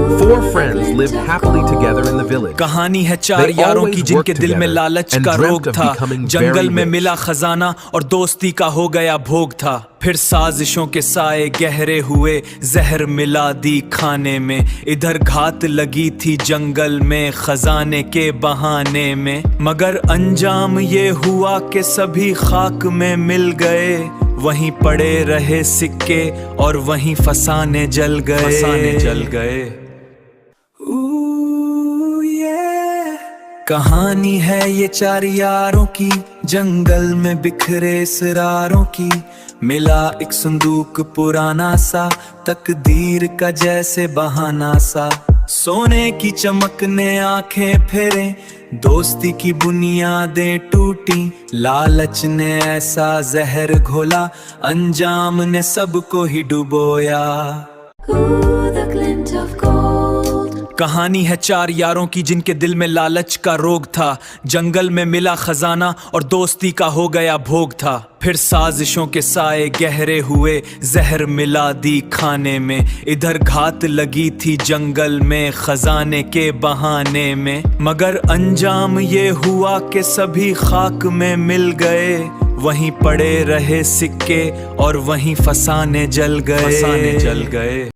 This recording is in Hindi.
Four friends lived happily together in the village. कहानी है चार They यारों always की जिनके worked दिल में together लालच and का dreamt रोग of था। becoming जंगल very में rich. मिला खजाना और दोस्ती का हो गया भोग था। फिर साजिशों के साए गहरे हुए, जहर मिला दी खाने में। इधर घात लगी थी जंगल में खजाने के बहाने में, मगर अंजाम ये हुआ कि सभी खाक में मिल गए। वहीं पड़े रहे सिक्के और वहीं फसाने जल गए। कहानी है ये चार यारों की, जंगल में बिखरे इसरारों की। मिला एक संदूक पुराना सा, तकदीर का जैसे बहाना सा। सोने की चमक ने आंखें फेरे, दोस्ती की बुनियादें टूटी। लालच ने ऐसा जहर घोला, अंजाम ने सबको ही डुबोया। कहानी है चार यारों की जिनके दिल में लालच का रोग था। जंगल में मिला खजाना और दोस्ती का हो गया भोग था। फिर साजिशों के साए गहरे हुए, जहर मिला दी खाने में। इधर घात लगी थी जंगल में खजाने के बहाने में, मगर अंजाम ये हुआ कि सभी खाक में मिल गए। वहीं पड़े रहे सिक्के और वहीं फसाने जल गए।